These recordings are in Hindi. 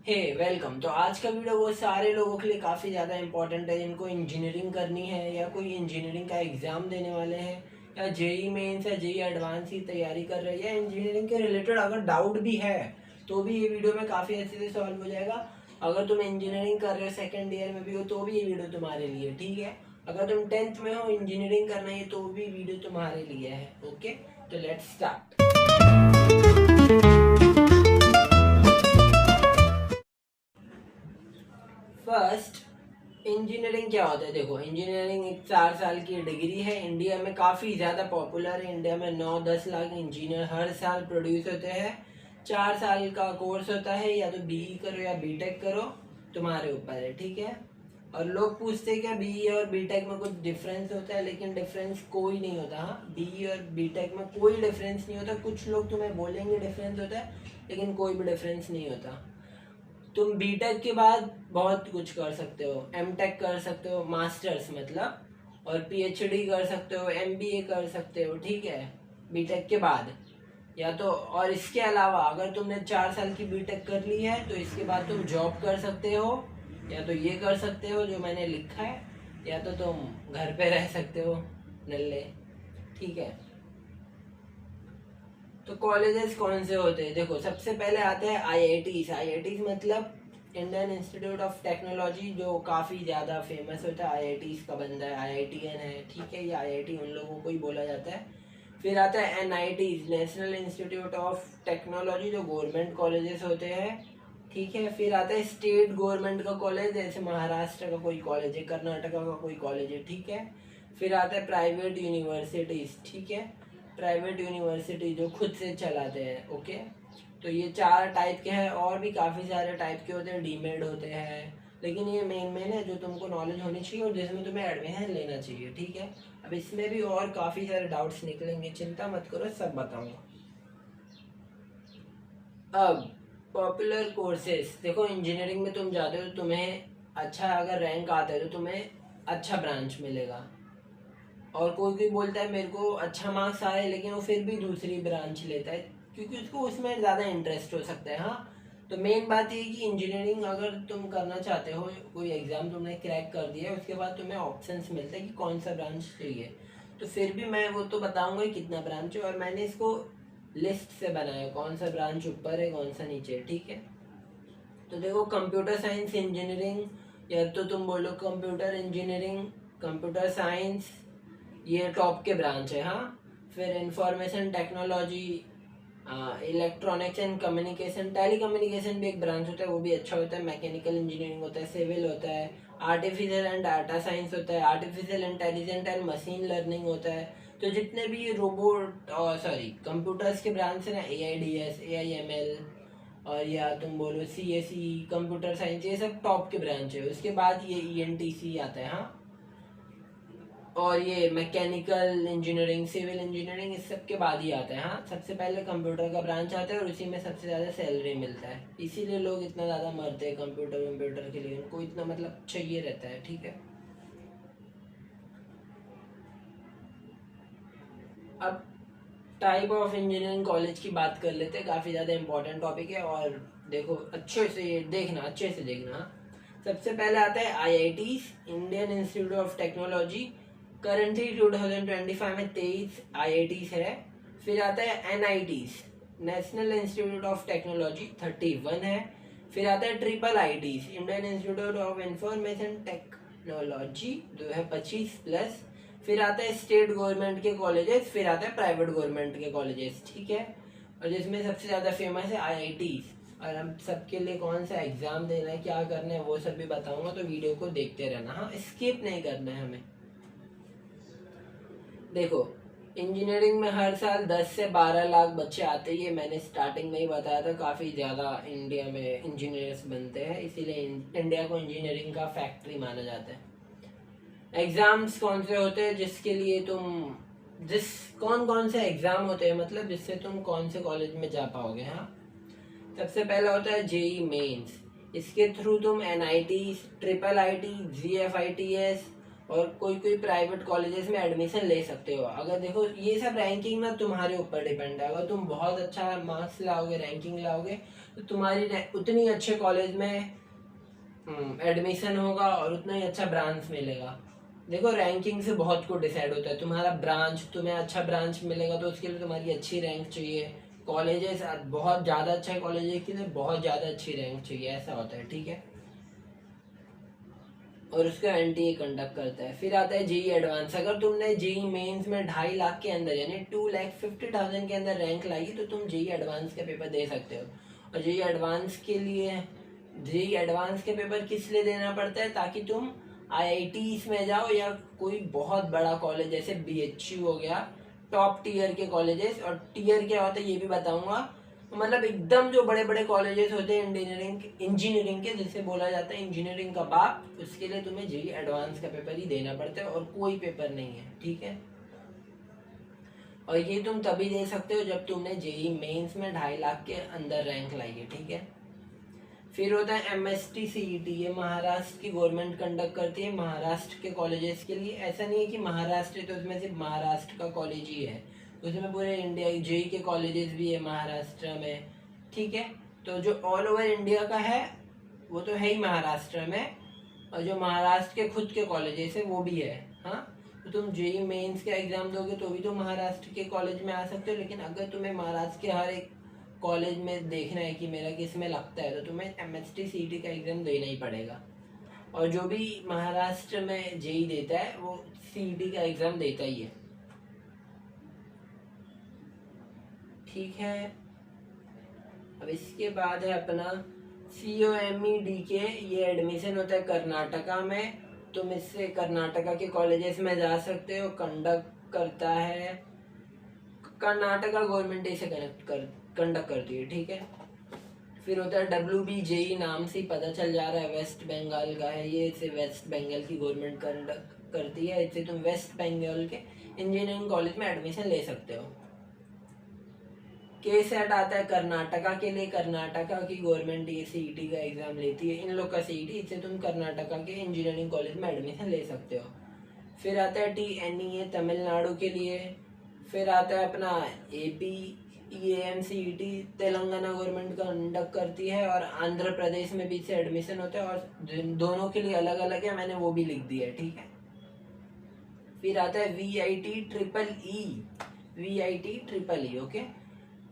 हे वेलकम। तो आज का वीडियो वो सारे लोगों के लिए काफ़ी ज़्यादा इंपॉर्टेंट है जिनको इंजीनियरिंग करनी है या कोई इंजीनियरिंग का एग्ज़ाम देने वाले हैं या जेई मेंस या जेई एडवांस की तैयारी कर रहे हैं या इंजीनियरिंग के रिलेटेड अगर डाउट भी है तो भी ये वीडियो में काफ़ी अच्छे से सॉल्व हो जाएगा। अगर तुम इंजीनियरिंग कर रहे हो, सेकेंड ईयर में भी हो, तो भी ये वीडियो तुम्हारे लिए ठीक है। अगर तुम 10th में हो, इंजीनियरिंग करना है तो भी वीडियो तुम्हारे लिए है। ओके, तो लेट्स स्टार्ट। फर्स्ट, इंजीनियरिंग क्या होता है? देखो, इंजीनियरिंग एक 4 साल की डिग्री है। इंडिया में काफ़ी ज़्यादा पॉपुलर है। इंडिया में 9-10 लाख इंजीनियर हर साल प्रोड्यूस होते हैं। 4 साल का कोर्स होता है, या तो बीई करो या बीटेक करो, तुम्हारे ऊपर है, ठीक है। और लोग पूछते हैं क्या बीई और बीटेक में कुछ डिफरेंस होता है, लेकिन डिफरेंस कोई नहीं होता। हाँ, बीई और बीटेक में कोई डिफरेंस नहीं होता। कुछ लोग तुम्हें बोलेंगे डिफरेंस होता है, लेकिन कोई भी डिफरेंस नहीं होता। तुम बीटेक के बाद बहुत कुछ कर सकते हो, एमटेक कर सकते हो, मास्टर्स मतलब, और पीएचडी कर सकते हो, एमबीए कर सकते हो, ठीक है, बीटेक के बाद। या तो और इसके अलावा अगर तुमने 4 साल की बीटेक कर ली है तो इसके बाद तुम जॉब कर सकते हो, या तो ये कर सकते हो जो मैंने लिखा है, या तो तुम घर पे रह सकते हो नल्ले, ठीक है। तो कॉलेजेस कौन से होते हैं? देखो, सबसे पहले आते हैं आईआईटीज। आईआईटीज मतलब इंडियन इंस्टीट्यूट ऑफ टेक्नोलॉजी, जो काफ़ी ज़्यादा फेमस होता है। आईआईटीज का बंदा है, आईआईटीएन है, ठीक है। ये आईआईटी उन लोगों को ही बोला जाता है। फिर आता है NITs, national institute of technology, जो गवर्नमेंट कॉलेजेस होते हैं, ठीक है। फिर आता है स्टेट गवर्नमेंट का कॉलेज, जैसे महाराष्ट्र का कोई कॉलेज है, कर्नाटका का कोई कॉलेज है, ठीक है। फिर आता है प्राइवेट यूनिवर्सिटीज़, ठीक है, प्राइवेट यूनिवर्सिटी जो खुद से चलाते हैं, ओके। तो ये 4 टाइप के हैं, और भी काफ़ी सारे टाइप के होते हैं, डीमेड होते हैं, लेकिन ये मेन मेन है जो तुमको नॉलेज होनी चाहिए और जिसमें तुम्हें एडमिशन लेना चाहिए, ठीक है। अब इसमें भी और काफ़ी सारे डाउट्स निकलेंगे, चिंता मत करो, सब बताऊंगा। अब पॉपुलर कोर्सेज, देखो इंजीनियरिंग में तुम जाते हो, तुम्हें अच्छा अगर रैंक आता है तो तुम्हें अच्छा ब्रांच मिलेगा। और कोई कोई बोलता है मेरे को अच्छा मार्क्स आए, लेकिन वो फिर भी दूसरी ब्रांच लेता है क्योंकि उसको उसमें ज़्यादा इंटरेस्ट हो सकता है। हाँ, तो मेन बात ये है कि इंजीनियरिंग अगर तुम करना चाहते हो, कोई एग्ज़ाम तुमने क्रैक कर दिया है, उसके बाद तुम्हें ऑप्शंस मिलते हैं कि कौन सा ब्रांच चाहिए। तो फिर भी मैं वो तो बताऊंगा ही कितना ब्रांच है, और मैंने इसको लिस्ट से बनाया कौन सा ब्रांच ऊपर है कौन सा नीचे है, ठीक है। तो देखो, कंप्यूटर साइंस इंजीनियरिंग, या तो तुम बोलो कंप्यूटर इंजीनियरिंग, कंप्यूटर साइंस, ये टॉप के ब्रांच है। हाँ, फिर information technology, electronics and communication, telecommunication भी एक ब्रांच होता है, वो भी अच्छा होता है। मैकेनिकल इंजीनियरिंग होता है, सिविल होता है, आर्टिफिशियल एंड डाटा साइंस होता है, artificial intelligent and machine learning होता है। तो जितने भी रोबोट सॉरी कंप्यूटर्स के ब्रांच है ना, AIDS, AIML, और या तुम बोलो CSE, कंप्यूटर साइंस, ये सब टॉप के ब्रांच है। उसके बाद ये ENTC आता है। हाँ, और ये मैकेनिकल इंजीनियरिंग, सिविल इंजीनियरिंग, इस सब के बाद ही आता है। हाँ, सबसे पहले कंप्यूटर का ब्रांच आता है और उसी में सबसे ज़्यादा सैलरी मिलता है, इसीलिए लोग इतना ज़्यादा मरते हैं कंप्यूटर के लिए, उनको इतना मतलब चाहिए रहता है, ठीक है। अब टाइप ऑफ इंजीनियरिंग कॉलेज की बात कर लेते हैं, काफ़ी ज़्यादा इंपॉर्टेंट टॉपिक है, और देखो अच्छे से देखना, अच्छे से देखना। हाँ? सबसे पहले आता है IITs, Indian institute of technology. Currently 2025 में 23 IITs है। फिर आता है NITs, national institute of technology, 31 है। फिर आता है IITs, Indian institute of information technology, जो है 25+। फिर आता है स्टेट गवर्नमेंट के कॉलेजेस, फिर आता है प्राइवेट गवर्नमेंट के कॉलेजेस, ठीक है। और जिसमें सबसे ज़्यादा फेमस है IITs। और हम सबके लिए कौन सा एग्ज़ाम देना है, क्या करना है, वो सब भी बताऊंगा, तो वीडियो को देखते रहना। हाँ, स्किप नहीं करना है हमें। देखो, इंजीनियरिंग में हर साल 10 से 12 लाख बच्चे आते हैं, ये मैंने स्टार्टिंग में ही बताया था। काफ़ी ज़्यादा इंडिया में इंजीनियर्स बनते हैं, इसीलिए इंडिया को इंजीनियरिंग का फैक्ट्री माना जाता है। एग्ज़ाम्स कौन से होते हैं जिसके लिए तुम कौन कौन से एग्ज़ाम होते हैं, मतलब जिससे तुम कौन से कॉलेज में जा पाओगे। हाँ, सबसे पहला होता है जेई मेंस। इसके थ्रू तुम NIT, IIIT, GFITS और कोई कोई प्राइवेट कॉलेजेस में एडमिशन ले सकते हो। अगर देखो, ये सब रैंकिंग ना तुम्हारे ऊपर डिपेंड है। अगर तुम बहुत अच्छा मार्क्स लाओगे, रैंकिंग लाओगे, तो तुम्हारी उतनी अच्छे कॉलेज में एडमिशन होगा और उतना ही अच्छा ब्रांच मिलेगा। देखो रैंकिंग से बहुत कुछ डिसाइड होता है। तुम्हारा ब्रांच, तुम्हें अच्छा ब्रांच मिलेगा तो उसके लिए तुम्हारी अच्छी रैंक चाहिए। कॉलेजेस बहुत ज़्यादा अच्छा कॉलेज के लिए बहुत ज़्यादा अच्छी रैंक चाहिए, ऐसा होता है, ठीक है। और उसका एनटीए कंडक्ट करता है। फिर आता है जेई एडवांस। अगर तुमने जेई मेंस में 2.5 लाख के अंदर यानी 2,50,000 के अंदर रैंक लाई तो तुम जेई एडवांस का पेपर दे सकते हो। और जेई एडवांस के पेपर किस लिए देना पड़ता है, ताकि तुम आईआईटीज में जाओ या कोई बहुत बड़ा कॉलेज जैसे बीएचयू हो गया, टॉप टीयर के कॉलेजेस। और टीयर क्या होता है ये भी बताऊंगा। मतलब एकदम जो बड़े बड़े कॉलेजेस होते हैं इंजीनियरिंग के, जिसे बोला जाता है इंजीनियरिंग का बाप, उसके लिए तुम्हें जेई एडवांस का पेपर ही देना पड़ता है और कोई पेपर नहीं है, ठीक है। और ये तुम तभी दे सकते हो जब तुमने जेई मेंस में 2.5 लाख के अंदर रैंक लाई है, ठीक है। फिर होता है एमएसटी सीईटी। ये महाराष्ट्र की गवर्नमेंट कंडक्ट करती है महाराष्ट्र के कॉलेजेस के लिए। ऐसा नहीं है कि महाराष्ट्र है तो उसमें सिर्फ महाराष्ट्र का कॉलेज ही है, उसमें पूरे इंडिया जेई के कॉलेजेस भी है महाराष्ट्र में, ठीक है। तो जो ऑल ओवर इंडिया का है वो तो है ही महाराष्ट्र में, और जो महाराष्ट्र के खुद के कॉलेजेस है वो भी है। हाँ, तो तुम जेई मेंस का एग्जाम दोगे तो भी तुम महाराष्ट्र के कॉलेज में आ सकते हो, लेकिन अगर तुम्हें महाराष्ट्र के हर एक कॉलेज में देखना है कि मेरा किस में लगता है तो तुम्हें एमएसटी सीईटी का एग्ज़ाम देना ही पड़ेगा। और जो भी महाराष्ट्र में जेई देता है वो सीईटी का एग्ज़ाम देता ही है, ठीक है। अब इसके बाद है अपना COMEDK। ये एडमिशन होता है कर्नाटका में। तुम इससे कर्नाटका के कॉलेजेस में जा सकते हो। कंडक्ट करता है कर्नाटका गवर्नमेंट इसे कंडक्ट करती है, ठीक है। फिर होता है WBJE। नाम से ही पता चल जा रहा है वेस्ट बंगाल का है ये। इसे वेस्ट बंगाल की गवर्नमेंट कंडक्ट करती है। इससे तुम वेस्ट बंगाल के इंजीनियरिंग कॉलेज में एडमिशन ले सकते हो। KSET आता है कर्नाटका के लिए। कर्नाटका की गवर्नमेंट ये सीईटी का एग्जाम लेती है, इन लोग का सीईटी। इससे तुम कर्नाटका के इंजीनियरिंग कॉलेज में एडमिशन ले सकते हो। फिर आता है TNEA तमिलनाडु के लिए। फिर आता है अपना APEAMCET, तेलंगाना गवर्नमेंट कंडक्ट करती है। और आंध्र प्रदेश में भी इससे एडमिशन होता है, और दोनों के लिए अलग अलग है, मैंने वो भी लिख दिया है, ठीक है। फिर आता है VIT EEE, ओके।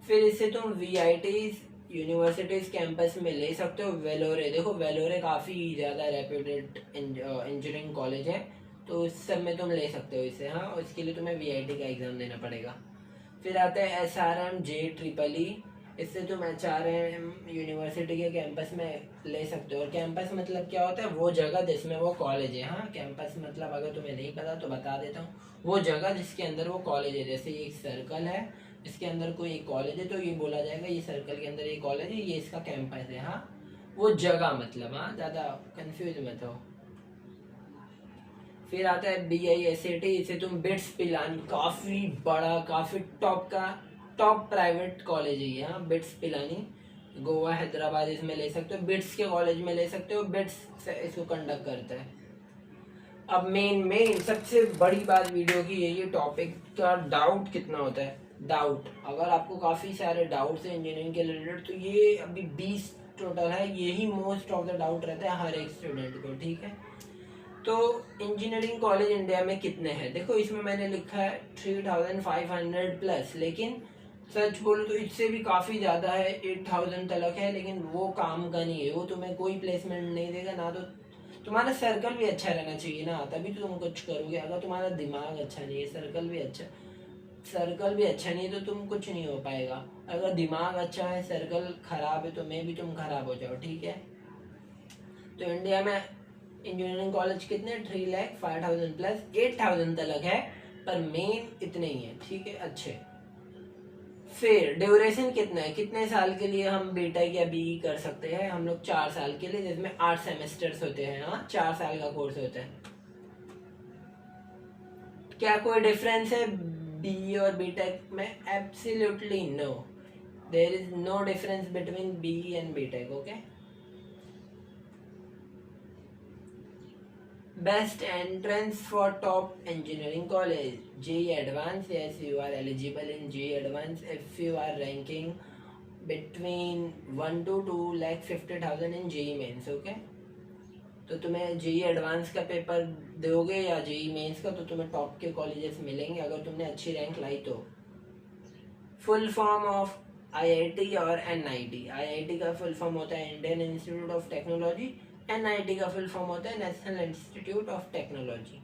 फिर इससे तुम VITs यूनिवर्सिटीज कैंपस में ले सकते हो। वेलोरे, देखो वेलोरे काफ़ी ज़्यादा रेप्यूटेड इंजीनियरिंग कॉलेज है, तो उस सब में तुम ले सकते हो इसे। हाँ, उसके लिए तुम्हें VIT का एग्ज़ाम देना पड़ेगा। फिर आता है SRM JEEE। इससे तुम HRM यूनिवर्सिटी के कैंपस में ले सकते हो। और कैंपस मतलब क्या होता है, वो जगह जिसमें वो कॉलेज है। हाँ, कैंपस मतलब अगर तुम्हें नहीं पता तो बता देता हूँ, वो जगह जिसके अंदर वो कॉलेज है। जैसे एक सर्कल है, इसके अंदर कोई एक कॉलेज है तो ये बोला जाएगा ये सर्कल के अंदर ये कॉलेज है, ये इसका कैंपस है। हाँ, वो जगह मतलब, हाँ ज़्यादा कंफ्यूज मत हो। फिर आता है BISAT। इसे तुम बिट्स पिलानी, काफ़ी बड़ा काफ़ी टॉप प्राइवेट कॉलेज है ये। हाँ, बिट्स पिलानी, गोवा हैदराबाद, इसमें ले सकते हो। बिट्स के कॉलेज में ले सकते हो, बिट्स से इसको कंडक्ट करता है। अब मेन सबसे बड़ी बात वीडियो की यही है, टॉपिक का डाउट कितना होता है। डाउट, अगर आपको काफ़ी सारे डाउट्स हैं इंजीनियरिंग के रिलेटेड तो ये अभी 20 टोटल है, यही मोस्ट ऑफ द डाउट रहता है हर एक स्टूडेंट को, ठीक है। तो इंजीनियरिंग कॉलेज इंडिया में कितने हैं, देखो इसमें मैंने लिखा है 3,500 प्लस, लेकिन सच बोलो तो इससे भी काफ़ी ज़्यादा है, 8,000 तक है। लेकिन वो काम का नहीं है, वो तुम्हें कोई प्लेसमेंट नहीं देगा ना। तो तुम्हारा सर्कल भी अच्छा रहना चाहिए ना, तभी तो तुम कुछ करोगे। अगर तुम्हारा दिमाग अच्छा नहीं है, सर्कल भी अच्छा नहीं है तो तुम कुछ नहीं हो पाएगा। अगर दिमाग अच्छा है, सर्कल खराब है तो मैं भी तुम खराब हो जाओ, ठीक है। तो इंडिया में इंजीनियरिंग कॉलेज कितने, 3,05,000 प्लस 8,000 तक है, पर मेन इतने ही है, ठीक है, अच्छे। फिर ड्यूरेशन कितना है, कितने साल के लिए हम बीटेक या BE कर सकते हैं, हम लोग 4 साल के लिए, जिसमें 8 सेमेस्टर्स होते हैं। हाँ, 4 साल का कोर्स होता है। क्या कोई डिफरेंस है BE और बीटेक में? Absolutely no, there is no difference between BE एंड B Tech, okay. Best entrance for top engineering college, JEE Advanced. Yes, you are eligible in JEE Advanced if you are ranking between 1 to 2,50,000 in JEE mains. Okay, तो तुम्हें JEE एडवांस का पेपर दोगे या JEE मेंस का, तो तुम्हें टॉप के कॉलेजेस मिलेंगे अगर तुमने अच्छी रैंक लाई तो. फुल फॉर्म ऑफ IIT और NIT. IIT का फुल फॉर्म होता है Indian institute of technology. NIT का फुल फॉर्म होता है नेशनल इंस्टीट्यूट ऑफ टेक्नोलॉजी.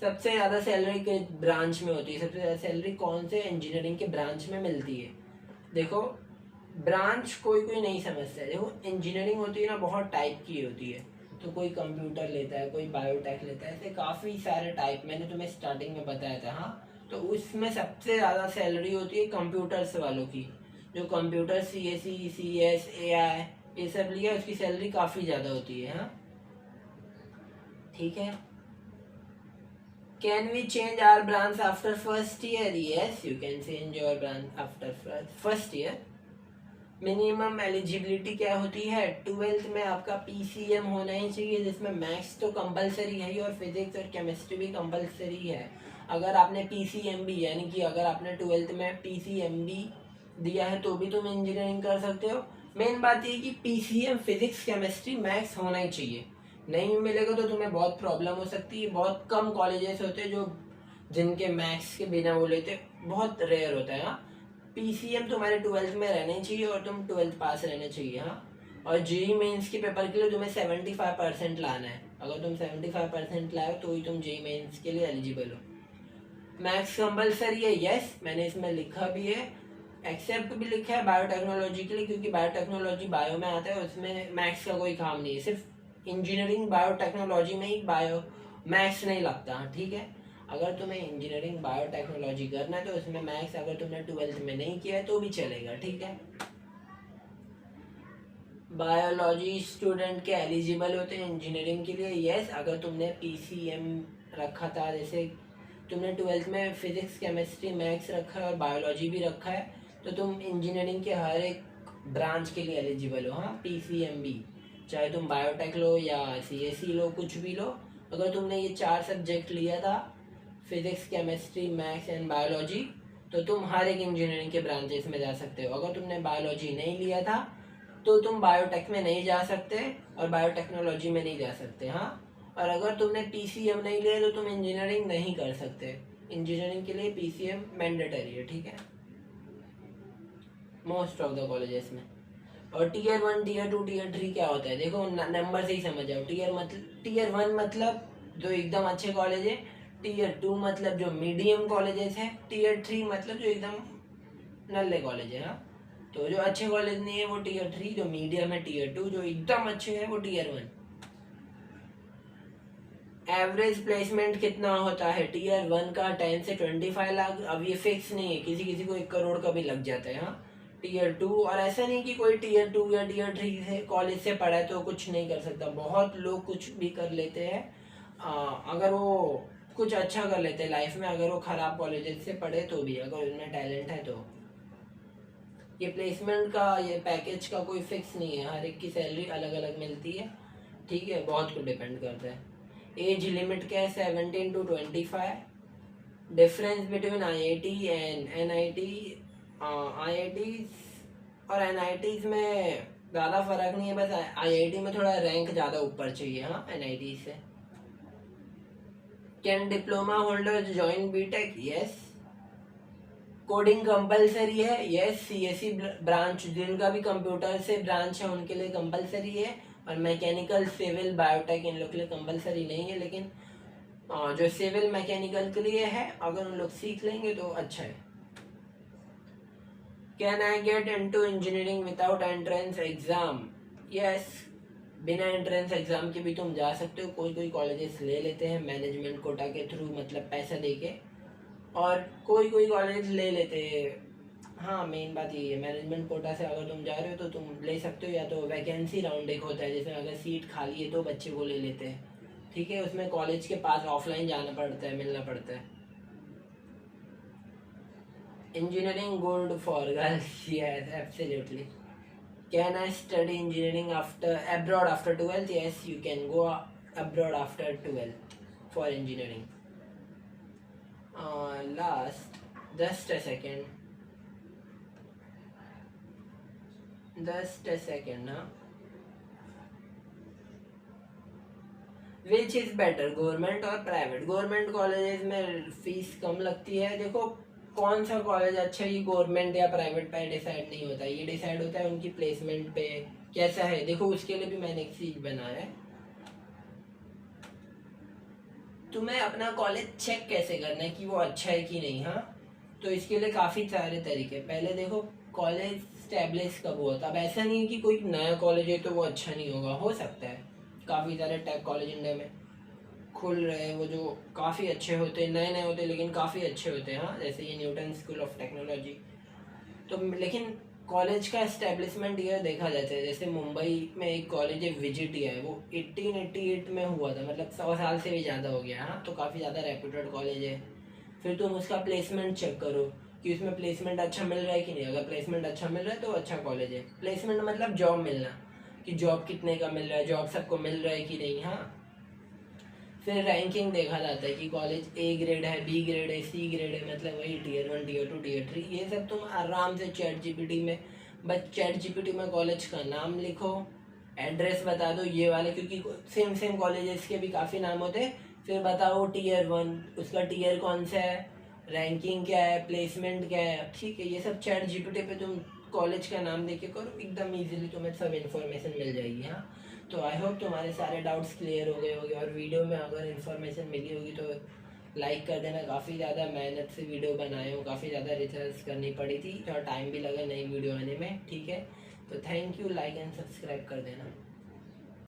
सबसे ज़्यादा सैलरी के ब्रांच में होती है. सबसे ज़्यादा सैलरी कौन से इंजीनियरिंग के ब्रांच में मिलती है? देखो, ब्रांच कोई कोई नहीं समझता है. देखो, इंजीनियरिंग होती है ना, बहुत टाइप की होती है. तो कोई कंप्यूटर लेता है, कोई बायोटेक लेता है, ऐसे काफ़ी सारे टाइप मैंने तुम्हें स्टार्टिंग में बताया था. हाँ, तो उसमें सबसे ज़्यादा सैलरी होती है कंप्यूटर्स वालों की. जो कंप्यूटर CSE, CS, AI ये सब लिया, उसकी सैलरी काफ़ी ज़्यादा होती है. हाँ, ठीक है. Can we change our branch after first year? Yes, you can change your branch after first year. Minimum eligibility क्या होती है? 12th में आपका PCM होना ही चाहिए, जिसमें मैथ्स तो कंपलसरी है ही और फिजिक्स और केमिस्ट्री भी कंपलसरी है. अगर आपने PCMB यानी कि अगर आपने 12th में PCMB दिया है तो भी तुम इंजीनियरिंग कर सकते हो. मेन बात ये कि PCM फिजिक्स केमिस्ट्री मैथ्स होना ही चाहिए. नहीं मिलेगा तो तुम्हें बहुत प्रॉब्लम हो सकती है. बहुत कम कॉलेजेस होते हैं जो जिनके मैथ्स के बिना वो लेते, बहुत रेयर होता है. हाँ, PCM तुम्हारे 12th में रहने चाहिए और तुम 12th पास रहने चाहिए. हाँ, और JEE मेंस के पेपर के लिए तुम्हें 75% लाना है. अगर तुम 75% लाए तो ही तुम JEE मेंस के लिए एलिजिबल हो. मैथ्स कंपलसरी है. यस, मैंने इसमें लिखा भी है, एक्सेप्ट भी लिखा है बायोटेक्नोलॉजी के लिए, क्योंकि बायोटेक्नोलॉजी बायो में आता है, उसमें मैथ्स का कोई काम नहीं है. सिर्फ इंजीनियरिंग बायोटेक्नोलॉजी में ही बायो मैथ्स नहीं लगता. ठीक है, अगर तुम्हें इंजीनियरिंग बायोटेक्नोलॉजी करना है तो उसमें मैथ्स अगर तुमने 12th में नहीं किया है तो भी चलेगा. ठीक है. बायोलॉजी स्टूडेंट के एलिजिबल होते हैं इंजीनियरिंग के लिए. यस, अगर तुमने PCM रखा था, जैसे तुमने 12th में फिजिक्स केमिस्ट्री मैथ्स रखा है और बायोलॉजी भी रखा है, तो तुम इंजीनियरिंग के हर एक ब्रांच के लिए एलिजिबल हो. हाँ, PCMB, चाहे तुम बायोटेक लो या CSE लो, कुछ भी लो. अगर तुमने ये 4 सब्जेक्ट लिया था, physics chemistry maths and biology, तो तुम हर एक इंजीनियरिंग के ब्रांचेस में जा सकते हो. अगर तुमने बायोलॉजी नहीं लिया था तो तुम बायोटेक में नहीं जा सकते और बायोटेक्नोलॉजी में नहीं जा सकते. हाँ, और अगर तुमने PCM नहीं लिया तो तुम इंजीनियरिंग नहीं कर सकते. इंजीनियरिंग के लिए PCM मैंडेटरी है. ठीक है, मोस्ट ऑफ द कॉलेजेस में. और Tier 1, Tier 2, Tier 3 क्या होता है? देखो, नंबर से ही समझ जाओ. Tier 1 मतलब जो एकदम अच्छे कॉलेज है. Tier 2 मतलब जो मीडियम कॉलेजेस है. Tier 3 मतलब जो एकदम नल्ले कॉलेज है. हाँ, तो जो अच्छे कॉलेज नहीं है वो Tier 3, जो मीडियम है Tier 2, जो एकदम अच्छे है वो Tier 1. एवरेज प्लेसमेंट कितना होता है Tier 1 का? 10 से 25 लाख. अब ये फिक्स नहीं है, किसी किसी को 1 करोड़ का भी लग जाता है. हाँ, Tier 2, और ऐसा नहीं कि कोई Tier 2 या Tier 3 से कॉलेज से पढ़ा है तो कुछ नहीं कर सकता. बहुत लोग कुछ भी कर लेते हैं अगर वो कुछ अच्छा कर लेते हैं लाइफ में, अगर वो ख़राब कॉलेज से पढ़े तो भी, अगर उनमें टैलेंट है तो. ये प्लेसमेंट का, ये पैकेज का कोई फिक्स नहीं है. हर एक की सैलरी अलग अलग मिलती है. ठीक है, बहुत कुछ डिपेंड करता है. एज लिमिट क्या है? 17 to 25. Difference between IIT and NIT. IIT और NIT में ज़्यादा फर्क नहीं है, बस IIT में थोड़ा रैंक ज़्यादा ऊपर चाहिए. हाँ, NIT से. Can diploma holder join BTech? Yes. Coding compulsory है. यस. CSE ब्रांच जिनका भी कंप्यूटर से ब्रांच है उनके लिए कंपलसरी है, और मैकेनिकल, सिविल, बायोटेक इन लोग के लिए कंपलसरी नहीं है. लेकिन जो सिविल मैकेनिकल के लिए है, अगर उन लोग सीख लेंगे तो अच्छा है. Can I get into engineering without entrance exam? Yes, बिना एंट्रेंस एग्जाम के भी तुम जा सकते हो. कोई कोई कॉलेजेस ले लेते हैं मैनेजमेंट कोटा के थ्रू, मतलब पैसा दे के, और कोई कोई कॉलेज ले लेते हैं. हाँ, मेन बात ये है, मैनेजमेंट कोटा से अगर तुम जा रहे हो तो तुम ले सकते हो, या तो वैकेंसी राउंड एक होता है जिसमें अगर सीट खाली है तो बच्चे वो ले लेते हैं. ठीक है, उसमें कॉलेज के पास ऑफलाइन जाना पड़ता है, मिलना पड़ता है. Engineering good for girls? Yes, absolutely. Can I study engineering abroad after 12th? Yes, you can go abroad after 12th for engineering. Last, just a second. Just a second ना। विच इज़ बेटर, गवर्नमेंट और प्राइवेट? गवर्नमेंट कॉलेजेस में फीस कम लगती है। देखो कौन सा कॉलेज अच्छा है ये गवर्नमेंट या प्राइवेट पे डिसाइड नहीं होता, ये डिसाइड होता है उनकी प्लेसमेंट पे कैसा है। देखो उसके लिए भी मैंने एक चीज़ बनाया है। तुम्हें अपना कॉलेज चेक कैसे करना है कि वो अच्छा है कि नहीं। हाँ, तो इसके लिए काफ़ी सारे तरीके। पहले देखो कॉलेज स्टैब्लिश कब हुआ था। अब ऐसा नहीं है कि कोई नया कॉलेज है तो वो अच्छा नहीं होगा, हो सकता है। काफ़ी सारे टेक कॉलेज इंडिया में खुल रहे हैं, वो जो काफ़ी अच्छे होते हैं, नए नए होते हैं लेकिन काफ़ी अच्छे होते हैं। हाँ, जैसे ये न्यूटन स्कूल ऑफ टेक्नोलॉजी। तो लेकिन कॉलेज का एस्टेब्लिशमेंट ईयर देखा जाता है। जैसे मुंबई में एक कॉलेज है विजिटिया है, वो 1888 में हुआ था, मतलब 100 साल से भी ज़्यादा हो गया। हाँ, तो काफ़ी ज़्यादा रेप्यूटेड कॉलेज है। फिर तुम उसका प्लेसमेंट चेक करो कि उसमें प्लेसमेंट अच्छा मिल रहा है कि नहीं। अगर प्लेसमेंट अच्छा मिल रहा है तो अच्छा कॉलेज है। प्लेसमेंट मतलब जॉब मिलना, कि जॉब कितने का मिल रहा है, जॉब सबको मिल रहा है कि नहीं। हाँ, फिर रैंकिंग देखा जाता है कि कॉलेज ए ग्रेड है, बी ग्रेड है, सी ग्रेड है, मतलब वही टीयर 1, टीयर 2, टीयर 3। ये सब तुम आराम से चैट जीपीटी में, बस चैट जीपीटी में कॉलेज का नाम लिखो, एड्रेस बता दो ये वाले, क्योंकि सेम सेम कॉलेजेस के भी काफ़ी नाम होते हैं। फिर बताओ टीयर 1 उसका टीयर कौन सा है, रैंकिंग क्या है, प्लेसमेंट क्या है। ठीक है, ये सब चैट जीपीटी पे तुम कॉलेज का नाम देके करो, एकदम इजीली तुम्हें सब इन्फॉर्मेशन मिल जाएगी। हाँ, तो आई होप तुम्हारे सारे डाउट्स क्लियर हो गए होंगे, और वीडियो में अगर इन्फॉर्मेशन मिली होगी तो लाइक कर देना। काफ़ी ज़्यादा मेहनत से वीडियो बनाए हो, काफ़ी ज़्यादा रिसर्च करनी पड़ी थी और टाइम भी लगा नई वीडियो आने में। ठीक है, तो thank you, like and subscribe कर देना।